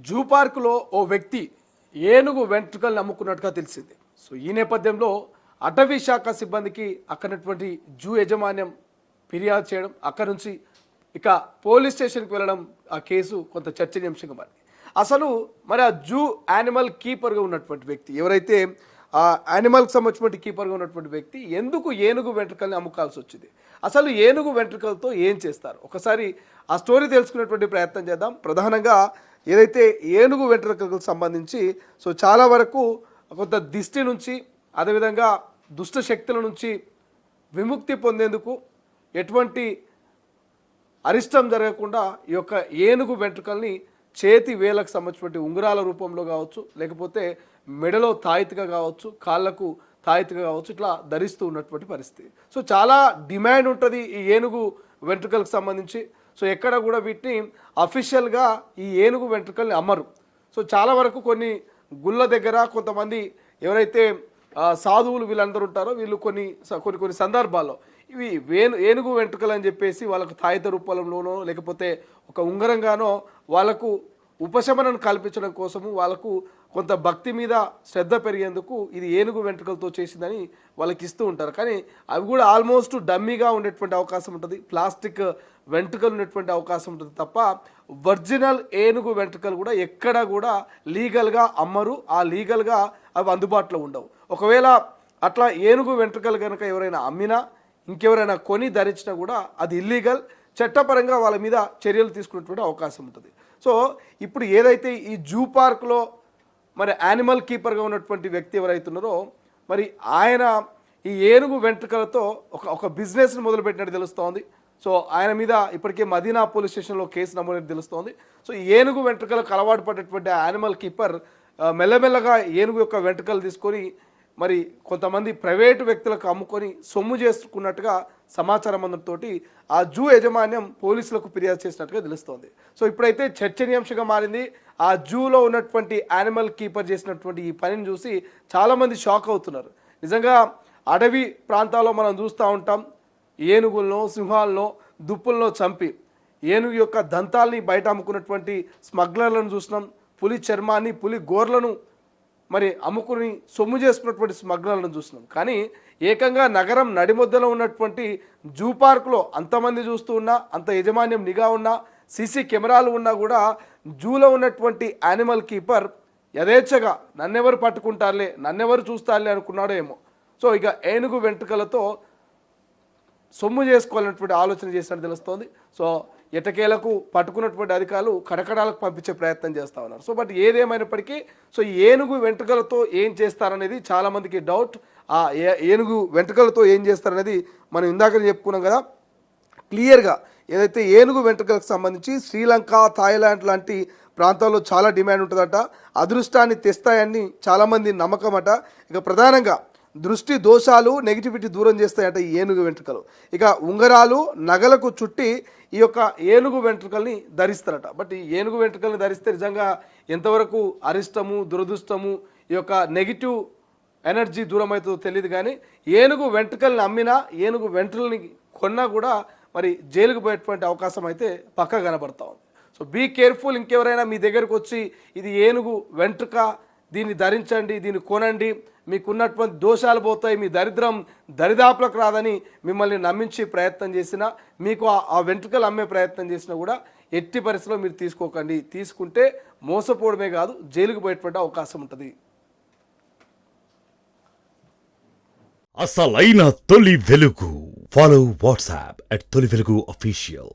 Zoo పార్కులో ఓ వ్యక్తి ఏనుగు వెంట్రుకలను అమ్ముకున్నట్టుగా తెలిసింది. సో ఈ నేపథ్యంలో అటవీ శాఖ సిబ్బందికి అక్కడటువంటి జూ యాజమాన్యం ఫిర్యాదు చేయడం, అక్కడ నుంచి ఇక పోలీస్ స్టేషన్కి వెళ్ళడం, ఆ కేసు కొంత చర్చనీయాంశంగా మారింది. అసలు మరి ఆ జూ యానిమల్ కీపర్గా ఉన్నటువంటి వ్యక్తి ఎవరైతే ఆ యానిమల్కి సంబంధించిన కీపర్గా ఉన్నటువంటి వ్యక్తి ఎందుకు ఏనుగు వెంట్రుకల్ని అమ్ముకోవాల్సి వచ్చింది, అసలు ఏనుగు వెంట్రుకలతో ఏం చేస్తారు, ఒకసారి ఆ స్టోరీ తెలుసుకునేటువంటి ప్రయత్నం చేద్దాం. ప్రధానంగా ఏదైతే ఏనుగు వెంట్రుకలకు సంబంధించి సో చాలా వరకు కొంత దిష్టి నుంచి, అదేవిధంగా దుష్ట శక్తుల నుంచి విముక్తి పొందేందుకు ఎటువంటి అరిష్టం జరగకుండా ఈ యొక్క ఏనుగు వెంట్రుకల్ని చేతి వేలకు సంబంధించినటువంటి ఉంగరాల రూపంలో కావచ్చు, లేకపోతే మెడలో తాయితీగా కావచ్చు, కాళ్ళకు తాయితీగా కావచ్చు, ఇట్లా ధరిస్తూ ఉన్నటువంటి పరిస్థితి. సో చాలా డిమాండ్ ఉంటుంది ఈ ఏనుగు వెంట్రుకలకు సంబంధించి. సో ఎక్కడ కూడా వీటిని అఫీషియల్గా ఈ ఏనుగు వెంట్రుకల్ని అమ్మరు. సో చాలా వరకు కొన్ని గుళ్ళ దగ్గర కొంతమంది ఎవరైతే సాధువులు వీళ్ళందరూ ఉంటారో వీళ్ళు కొన్ని కొన్ని సందర్భాల్లో ఇవి ఏనుగు వెంట్రుకలు అని చెప్పేసి వాళ్ళకు తాయిత రూపంలోనో లేకపోతే ఒక ఉంగరంగానో వాళ్ళకు ఉపశమనం కల్పించడం కోసము, వాళ్ళకు కొంత భక్తి మీద శ్రద్ధ పెరిగేందుకు ఇది ఏనుగు వెంట్రుకలతో చేసిందని వాళ్ళకి ఇస్తూ ఉంటారు. కానీ అవి కూడా ఆల్మోస్ట్ డమ్మీగా ఉండేటువంటి అవకాశం ఉంటుంది, ప్లాస్టిక్ వెంట్రుకలు ఉండేటువంటి అవకాశం ఉంటుంది తప్ప ఒరిజినల్ ఏనుగు వెంట్రుకలు కూడా ఎక్కడ కూడా లీగల్గా అమ్మరు, ఆ లీగల్గా అవి అందుబాటులో ఉండవు. ఒకవేళ అట్లా ఏనుగు వెంట్రుకలు కనుక ఎవరైనా అమ్మినా, ఇంకెవరైనా కొని ధరించినా కూడా అది ఇల్లీగల్, చట్టపరంగా వాళ్ళ మీద చర్యలు తీసుకునేటువంటి అవకాశం ఉంటుంది. సో ఇప్పుడు ఏదైతే ఈ జూ పార్క్లో మరి యానిమల్ కీపర్గా ఉన్నటువంటి వ్యక్తి ఎవరైతున్నారో మరి ఆయన ఈ ఏనుగు వెంట్రుకలతో ఒక బిజినెస్ని మొదలుపెట్టినట్టు తెలుస్తోంది. సో ఆయన మీద ఇప్పటికే మదీనా పోలీస్ స్టేషన్లో కేసు నమోదు తెలుస్తోంది. సో ఈ ఏనుగు వెంట్రుకలకు అలవాటు పడేటువంటి యానిమల్ కీపర్ మెల్లమెల్లగా ఏనుగు యొక్క వెంట్రుకలు తీసుకొని మరి కొంతమంది ప్రైవేటు వ్యక్తులకు అమ్ముకొని సొమ్ము చేసుకున్నట్టుగా సమాచారం అందరితోటి ఆ జూ యాజమాన్యం పోలీసులకు ఫిర్యాదు చేసినట్టుగా తెలుస్తోంది. సో ఇప్పుడైతే చర్చనీయాంశంగా మారింది. ఆ జూలో ఉన్నటువంటి యానిమల్ కీపర్ చేసినటువంటి ఈ పనిని చూసి చాలామంది షాక్ అవుతున్నారు. నిజంగా అడవి ప్రాంతాల్లో మనం చూస్తూ ఉంటాం, ఏనుగులను, సింహాలను, దుప్పులను చంపి ఏనుగు యొక్క దంతాల్ని బయట అమ్ముకున్నటువంటి స్మగ్లర్లను చూసినాం, పులి చర్మాన్ని, పులి గోర్లను మరి అమ్ముకుని సొమ్ము చేసుకున్నటువంటి స్మగ్లర్లను చూస్తున్నాం. కానీ ఏకంగా నగరం నడిమొద్దలో ఉన్నటువంటి జూ పార్కులో అంతమంది చూస్తూ ఉన్నా, అంత యాజమాన్యం నిఘా ఉన్నా, సీసీ కెమెరాలు ఉన్నా కూడా జూలో ఉన్నటువంటి యానిమల్ కీపర్ యథేచ్ఛగా నన్నెవరు పట్టుకుంటారులే, నన్నెవరు చూస్తారులే అనుకున్నాడో ఏమో. సో ఇక ఏనుగు వెంట్రుకలతో సొమ్ము చేసుకోవాలన్నటువంటి ఆలోచన చేసినట్టు తెలుస్తోంది. సో ఎటకేలకు పట్టుకున్నటువంటి అధికారులు కడకడాలకు పంపించే ప్రయత్నం చేస్తూ ఉన్నారు. సో బట్ ఏదేమైనప్పటికీ సో ఏనుగు వెంట్రుకలతో ఏం చేస్తారనేది చాలామందికి డౌట్. ఆ ఏనుగు వెంట్రుకలతో ఏం చేస్తారనేది మనం ఇందాక చెప్పుకున్నాం కదా క్లియర్గా. ఏదైతే ఏనుగు వెంట్రుకలకు సంబంధించి శ్రీలంక, థాయిలాండ్ లాంటి ప్రాంతాల్లో చాలా డిమాండ్ ఉంటుందట, అదృష్టాన్ని తెస్తాయని చాలామంది నమ్మకం అట. ఇక ప్రధానంగా దృష్టి దోషాలు, నెగిటివిటీ దూరం చేస్తాయట ఈ ఏనుగు వెంట్రుకలు. ఇక ఉంగరాలు, నగలకు చుట్టి ఈ యొక్క ఏనుగు వెంట్రుకల్ని ధరిస్తారట. బట్ ఈ ఏనుగు వెంట్రుకల్ని ధరిస్తే నిజంగా ఎంతవరకు అరిష్టము, దురదృష్టము, ఈ యొక్క నెగిటివ్ ఎనర్జీ దూరం అవుతుందో తెలియదు. కానీ ఏనుగు వెంట్రుకల్ని అమ్మినా, ఏనుగు వెంట్రుకల్ని కొన్నా కూడా మరి జైలుకు పోయేటువంటి అవకాశం అయితే పక్కా కనబడతా ఉంది. So be careful. ఇంకెవరైనా మీ దగ్గరకు వచ్చి ఇది ఏనుగు వెంట్రుక, దీన్ని ధరించండి, దీన్ని కొనండి, మీకున్నటువంటి దోషాలు పోతాయి, మీ దరిద్రం దరిదాపులకు రాదని మిమ్మల్ని నమ్మించి ప్రయత్నం చేసినా, మీకు ఆ వెంట్రుకలు అమ్మే ప్రయత్నం చేసినా కూడా ఎట్టి పరిస్థితిలో మీరు తీసుకోకండి. తీసుకుంటే మోసపోవడమే కాదు, జైలుకు పోయేటువంటి అవకాశం ఉంటుంది. అసలైన తొలి వెలుగు. ఫాలో వాట్సాప్ @తొలి వెలుగు అఫీషియల్.